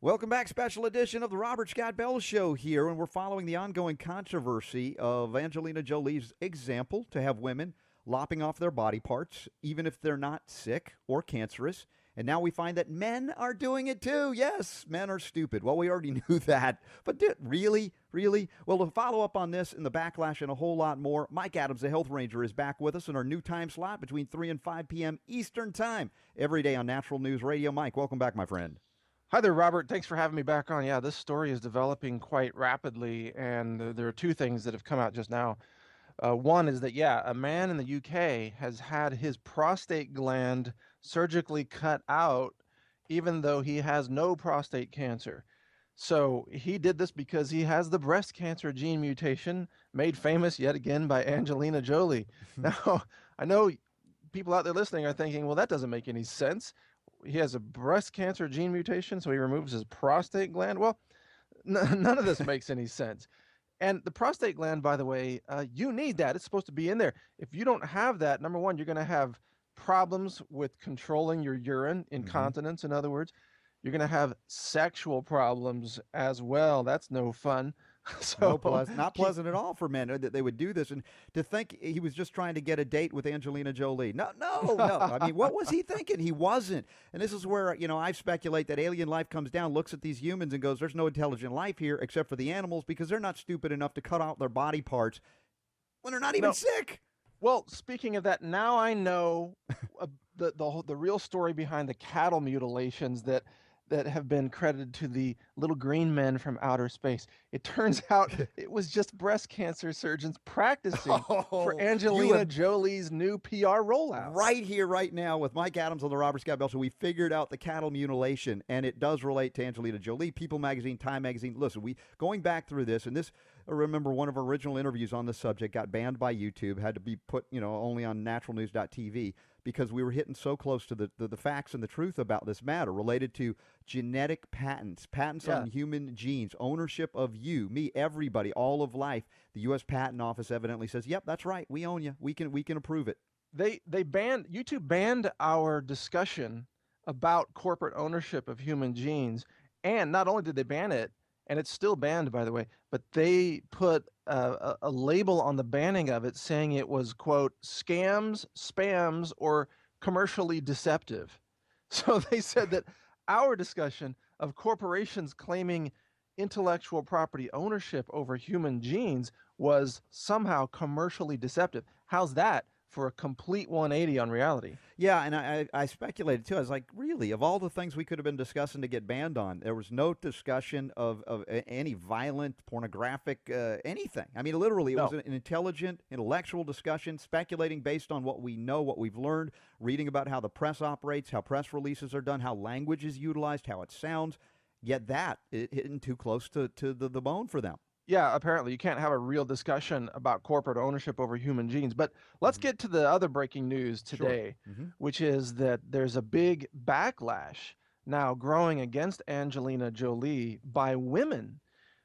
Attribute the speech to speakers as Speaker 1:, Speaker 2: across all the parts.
Speaker 1: Welcome back, special edition of the Robert Scott Bell Show here, and we're following the ongoing controversy of Angelina Jolie's example to have women lopping off their body parts, even if they're not sick or cancerous. And now we find that men are doing it too. Yes, men are stupid. Well, we already knew that. But really? Really? Well, to follow up on this and the backlash and a whole lot more, Mike Adams, the Health Ranger, is back with us in our new time slot between 3 and 5 p.m. Eastern Time, every day on Natural News Radio. Mike, welcome back, my friend.
Speaker 2: Hi there, Robert. Thanks for having me back on. Yeah, this story is developing quite rapidly, and there are two things that have come out just now. One is that, yeah, a man in the UK has had his prostate gland surgically cut out, even though he has no prostate cancer. So he did this because he has the breast cancer gene mutation, made famous yet again by Angelina Jolie. Now, I know people out there listening are thinking, well, that doesn't make any sense. He has a breast cancer gene mutation, so he removes his prostate gland. Well, none of this makes any sense. And the prostate gland, by the way, you need that. It's supposed to be in there. If you don't have that, number one, you're going to have problems with controlling your urine, incontinence, in other words. You're going to have sexual problems as well. That's no fun.
Speaker 1: No
Speaker 2: So
Speaker 1: pleasant, not
Speaker 2: keep
Speaker 1: pleasant at all for men that they would do this. And to think he was just trying to get a date with Angelina Jolie. No, no, no. I mean, what was he thinking? He wasn't. And this is where, I speculate that alien life comes down, looks at these humans and goes, there's no intelligent life here except for the animals because they're not stupid enough to cut out their body parts when they're not even
Speaker 2: no.
Speaker 1: sick.
Speaker 2: Well, speaking of that, now I know the real story behind the cattle mutilations that have been credited to the little green men from outer space. It turns out it was just breast cancer surgeons practicing for
Speaker 1: Oh, you
Speaker 2: Angelina
Speaker 1: have
Speaker 2: Jolie's new PR rollout.
Speaker 1: right here, right now, with Mike Adams on the Robert Scott Bell Show, we figured out the cattle mutilation, and it does relate to Angelina Jolie. People Magazine, Time Magazine. Listen, we going back through this, and this. I remember one of our original interviews on this subject got banned by YouTube, had to be put, only on naturalnews.tv because we were hitting so close to the facts and the truth about this matter related to genetic patents
Speaker 2: Yeah,
Speaker 1: on human genes, ownership of you, me, everybody, all of life. The U.S. Patent Office evidently says, "Yep, that's right. We own you. We can approve it."
Speaker 2: they banned YouTube banned our discussion about corporate ownership of human genes, and not only did they ban it, and it's still banned, by the way, but they put a label on the banning of it saying it was, quote, scams, spams, or commercially deceptive. So they said that our discussion of corporations claiming intellectual property ownership over human genes was somehow commercially deceptive. How's that for a complete 180 on reality?
Speaker 1: Yeah, and I speculated too. I was like, really, of all the things we could have been discussing to get banned on, there was no discussion of any violent, pornographic, anything. I mean, literally, it was
Speaker 2: No.
Speaker 1: an intelligent, intellectual discussion, speculating based on what we know, what we've learned, reading about how the press operates, how press releases are done, how language is utilized, how it sounds. Yet it hitting too close to the bone for them.
Speaker 2: Yeah, apparently you can't have a real discussion about corporate ownership over human genes. But let's
Speaker 1: Hmm.
Speaker 2: get to the other breaking news
Speaker 1: Sure.
Speaker 2: today,
Speaker 1: Hmm.
Speaker 2: which is that there's a big backlash now growing against Angelina Jolie by women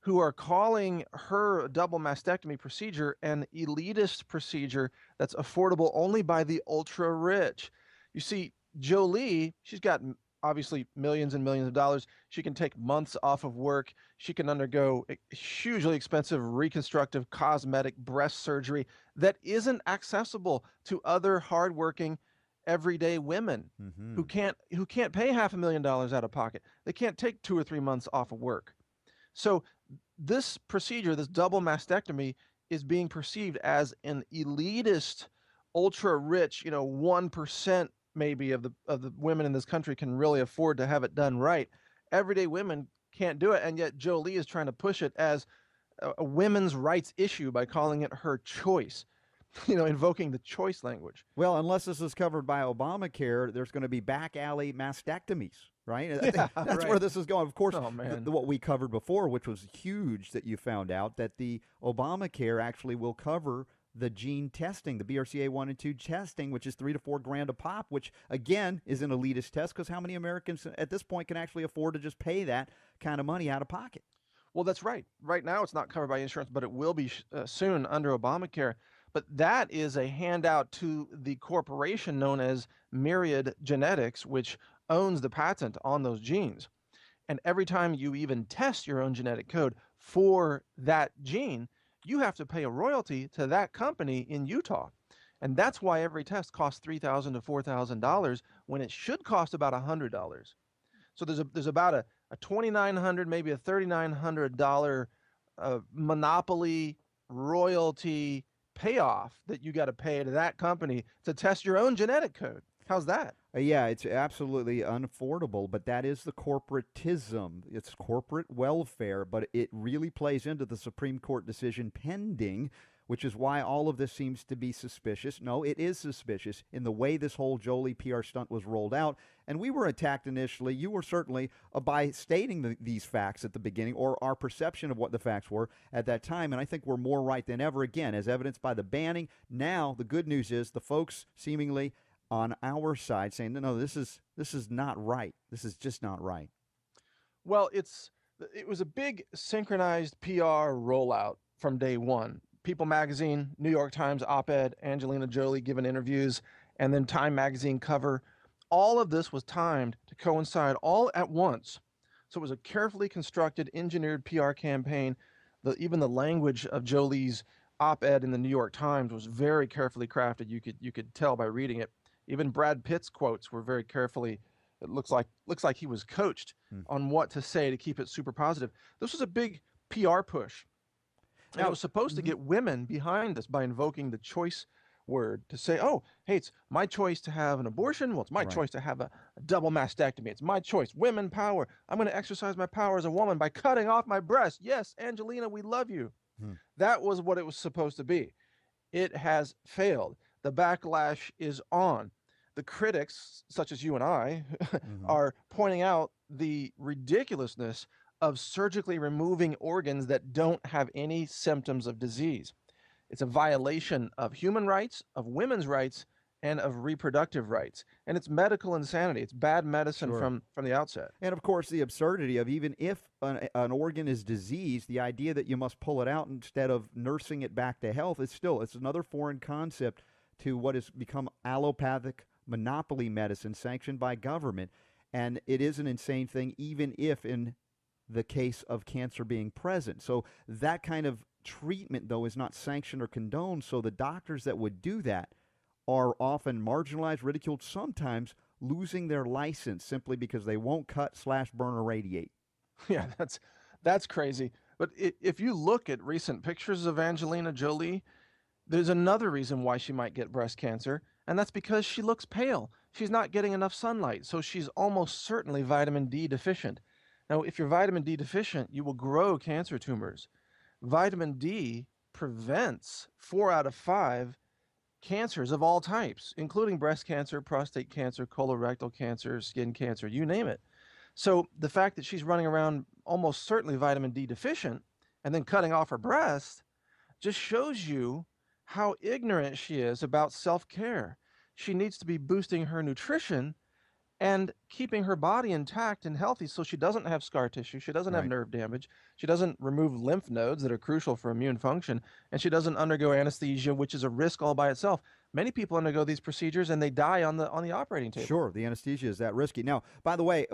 Speaker 2: who are calling her double mastectomy procedure an elitist procedure that's affordable only by the ultra rich. You see, Jolie, she's got obviously millions and millions of dollars. She can take months off of work. She can undergo hugely expensive reconstructive cosmetic breast surgery that isn't accessible to other hardworking everyday women
Speaker 1: Hmm.
Speaker 2: who can't pay $500,000 out of pocket. They can't take 2 or 3 months off of work. So this procedure, this double mastectomy, is being perceived as an elitist, ultra rich, 1% maybe of the women in this country can really afford to have it done right. Everyday women can't do it, and yet Jolie is trying to push it as a women's rights issue by calling it her choice, invoking the choice language.
Speaker 1: Well, unless this is covered by Obamacare, there's going to be back alley mastectomies, right? I think
Speaker 2: Yeah,
Speaker 1: that's where
Speaker 2: right.
Speaker 1: this is going. Of course,
Speaker 2: Oh man.
Speaker 1: what we covered before, which was huge, that you found out that the Obamacare actually will cover the gene testing, the BRCA1 and 2 testing, which is 3 to 4 grand a pop, which again is an elitist test because how many Americans at this point can actually afford to just pay that kind of money out of pocket?
Speaker 2: Well, that's right. Right now, it's not covered by insurance, but it will be soon under Obamacare. But that is a handout to the corporation known as Myriad Genetics, which owns the patent on those genes. And every time you even test your own genetic code for that gene, you have to pay a royalty to that company in Utah. And that's why every test costs $3,000 to $4,000 when it should cost about $100. So there's about a $2,900, maybe a $3,900 monopoly royalty payoff that you got to pay to that company to test your own genetic code. How's that?
Speaker 1: Yeah, it's absolutely unaffordable, but that is the corporatism. It's corporate welfare, but it really plays into the Supreme Court decision pending, which is why all of this seems to be suspicious. No, it is suspicious in the way this whole Jolie PR stunt was rolled out. And we were attacked initially. You were certainly by stating these facts at the beginning, or our perception of what the facts were at that time. And I think we're more right than ever again, as evidenced by the banning. Now, the good news is the folks seemingly on our side saying, no, this is not right. This is just not right.
Speaker 2: Well, it was a big synchronized PR rollout from day one. People magazine, New York Times op-ed, Angelina Jolie giving interviews, and then Time magazine cover. All of this was timed to coincide all at once. So it was a carefully constructed, engineered PR campaign. Even the language of Jolie's op-ed in the New York Times was very carefully crafted. You could tell by reading it. Even Brad Pitt's quotes were very carefully. It looks like he was coached on what to say to keep it super positive. This was a big PR push. Now, it was supposed to get women behind this by invoking the choice word to say, oh, hey, it's my choice to have an abortion. Well, it's my choice to have a double mastectomy. It's my choice. Women power. I'm going to exercise my power as a woman by cutting off my breast. Yes, Angelina, we love you. That was what it was supposed to be. It has failed. The backlash is on. The critics, such as you and I, are pointing out the ridiculousness of surgically removing organs that don't have any symptoms of disease. It's a violation of human rights, of women's rights, and of reproductive rights. And it's medical insanity. It's bad medicine from the outset.
Speaker 1: And of course, the absurdity of even if an organ is diseased, the idea that you must pull it out instead of nursing it back to health it's another foreign concept to what has become allopathic monopoly medicine sanctioned by government. And it is an insane thing, even if in the case of cancer being present. So that kind of treatment, though, is not sanctioned or condoned. So the doctors that would do that are often marginalized, ridiculed, sometimes losing their license simply because they won't cut, slash, burn, or radiate.
Speaker 2: Yeah, that's crazy. But if you look at recent pictures of Angelina Jolie, there's another reason why she might get breast cancer, and that's because she looks pale. She's not getting enough sunlight, so she's almost certainly vitamin D deficient. Now, if you're vitamin D deficient, you will grow cancer tumors. Vitamin D prevents 4 out of 5 cancers of all types, including breast cancer, prostate cancer, colorectal cancer, skin cancer, you name it. So the fact that she's running around almost certainly vitamin D deficient and then cutting off her breast just shows you how ignorant she is about self-care. She needs to be boosting her nutrition and keeping her body intact and healthy so she doesn't have scar tissue, she doesn't have nerve damage, she doesn't remove lymph nodes that are crucial for immune function, and she doesn't undergo anesthesia, which is a risk all by itself. Many people undergo these procedures and they die on the operating table.
Speaker 1: Sure, the anesthesia is that risky. Now, by the way,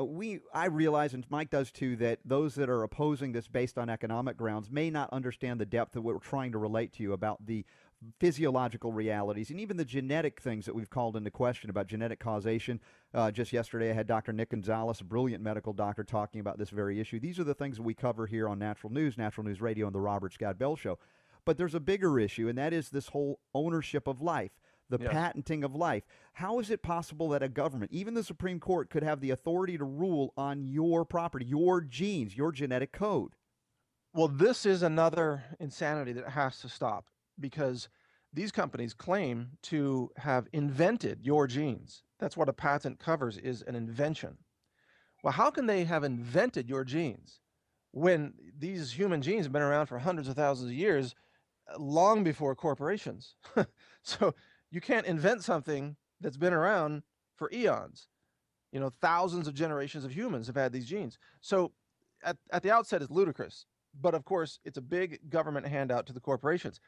Speaker 1: I realize, and Mike does too, that those that are opposing this based on economic grounds may not understand the depth of what we're trying to relate to you about the physiological realities and even the genetic things that we've called into question about genetic causation. Just yesterday, I had Dr. Nick Gonzalez, a brilliant medical doctor, talking about this very issue. These are the things that we cover here on Natural News Radio, and the Robert Scott Bell Show. But there's a bigger issue, and that is this whole ownership of life, the patenting of life. How is it possible that a government, even the Supreme Court, could have the authority to rule on your property, your genes, your genetic code?
Speaker 2: Well, this is another insanity that has to stop, because these companies claim to have invented your genes. That's what a patent covers, is an invention. Well, how can they have invented your genes when these human genes have been around for hundreds of thousands of years, long before corporations? So you can't invent something that's been around for eons. Thousands of generations of humans have had these genes. So at the outset, it's ludicrous. But of course, it's a big government handout to the corporations.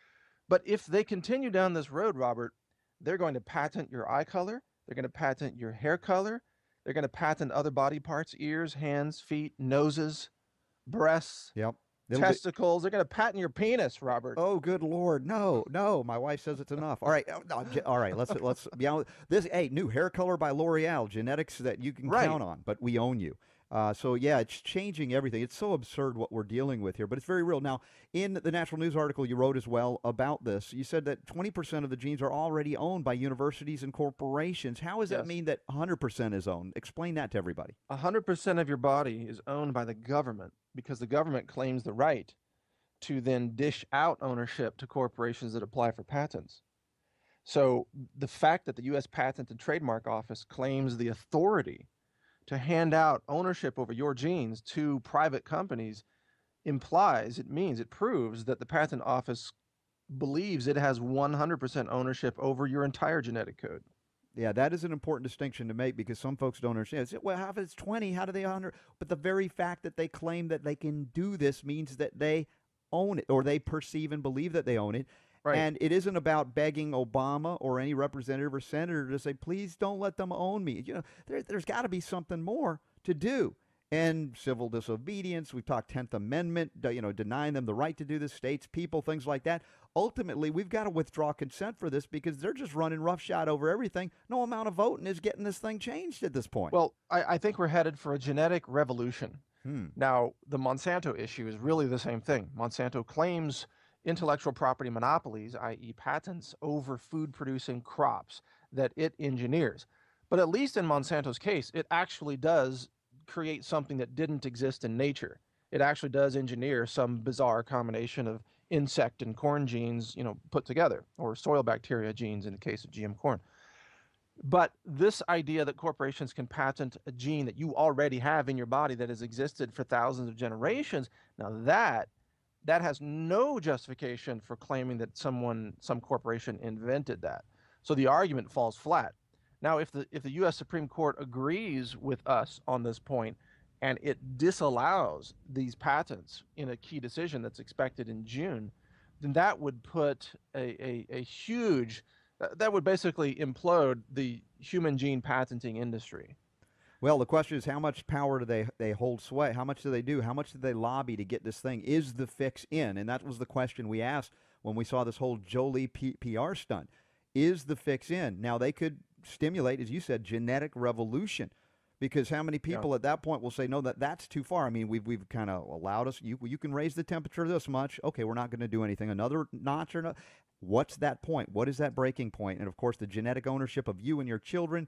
Speaker 2: But if they continue down this road, Robert, they're going to patent your eye color. They're going to patent your hair color. They're going to patent other body parts, ears, hands, feet, noses, breasts,
Speaker 1: Yep. It'll be.
Speaker 2: testicles. They're going to patent your penis, Robert.
Speaker 1: Oh, good Lord! No, no. My wife says it's enough. All right, no, all right. Let's be honest. This, hey, new hair color by L'Oreal, genetics that you can
Speaker 2: Right.
Speaker 1: count on, but we own you. So yeah, it's changing everything. It's so absurd what we're dealing with here, but it's very real. Now, in the Natural News article you wrote as well about this, you said that 20% of the genes are already owned by universities and corporations. How does that
Speaker 2: Yes.
Speaker 1: mean that 100% is owned? Explain that to everybody.
Speaker 2: 100% of your body is owned by the government because the government claims the right to then dish out ownership to corporations that apply for patents. So the fact that the U.S. Patent and Trademark Office claims the authority to hand out ownership over your genes to private companies it proves that the patent office believes it has 100% ownership over your entire genetic code.
Speaker 1: Yeah, that is an important distinction to make because some folks don't understand. Say, well, how if it's 20? How do they honor? But the very fact that they claim that they can do this means that they own it or they perceive and believe that they own it.
Speaker 2: Right.
Speaker 1: And it isn't about begging Obama or any representative or senator to say, please don't let them own me. There's got to be something more to do. And civil disobedience, we've talked 10th Amendment, denying them the right to do this, states, people, things like that. Ultimately, we've got to withdraw consent for this because they're just running roughshod over everything. No amount of voting is getting this thing changed at this point.
Speaker 2: Well, I think we're headed for a genetic revolution. Now, the Monsanto issue is really the same thing. Monsanto claims intellectual property monopolies, i.e. patents, over food-producing crops that it engineers. But at least in Monsanto's case, it actually does create something that didn't exist in nature. It actually does engineer some bizarre combination of insect and corn genes, put together, or soil bacteria genes in the case of GM corn. But this idea that corporations can patent a gene that you already have in your body that has existed for thousands of generations, now that has no justification for claiming that some corporation invented that. So the argument falls flat. Now, if the U.S. Supreme Court agrees with us on this point and it disallows these patents in a key decision that's expected in June, then that would put a huge that would basically implode the human gene patenting industry.
Speaker 1: Well, the question is, how much power do they hold sway? How much do they do? How much do they lobby to get this thing? Is the fix in? And that was the question we asked when we saw this whole Jolie PR stunt. Is the fix in? Now, they could stimulate, as you said, genetic revolution. Because how many people at that point will say, no, that's too far? I mean, we've kind of allowed us, you can raise the temperature this much. Okay, we're not going to do anything. Another notch or no. What's that point? What is that breaking point? And, of course, the genetic ownership of you and your children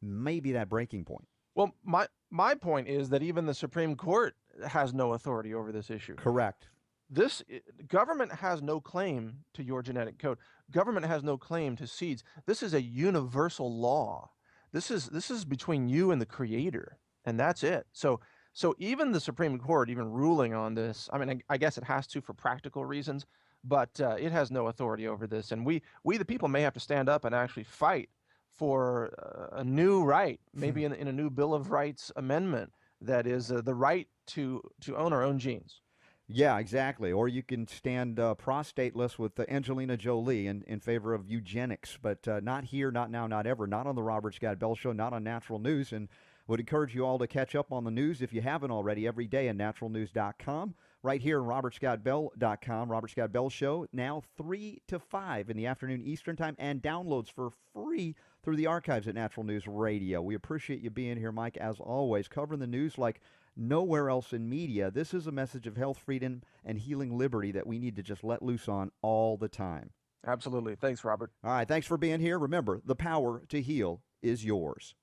Speaker 1: may be that breaking point.
Speaker 2: Well, my point is that even the Supreme Court has no authority over this issue.
Speaker 1: Correct.
Speaker 2: This government has no claim to your genetic code. Government has no claim to seeds. This is a universal law. This is between you and the Creator, and that's it. So even the Supreme Court, even ruling on this, I mean, I guess it has to for practical reasons, but it has no authority over this. And we the people may have to stand up and actually fight for a new right, maybe in a new Bill of Rights amendment that is the right to own our own genes.
Speaker 1: Yeah, exactly. Or you can stand prostateless with Angelina Jolie in favor of eugenics, but not here, not now, not ever, not on the Robert Scott Bell Show, not on Natural News. And would encourage you all to catch up on the news if you haven't already every day at naturalnews.com. Right here at robertscottbell.com. Robert Scott Bell Show, now 3 to 5 in the afternoon Eastern Time, and downloads for free through the archives at Natural News Radio. We appreciate you being here, Mike, as always, covering the news like nowhere else in media. This is a message of health, freedom, and healing liberty that we need to just let loose on all the time.
Speaker 2: Absolutely. Thanks, Robert.
Speaker 1: All right, thanks for being here. Remember, the power to heal is yours.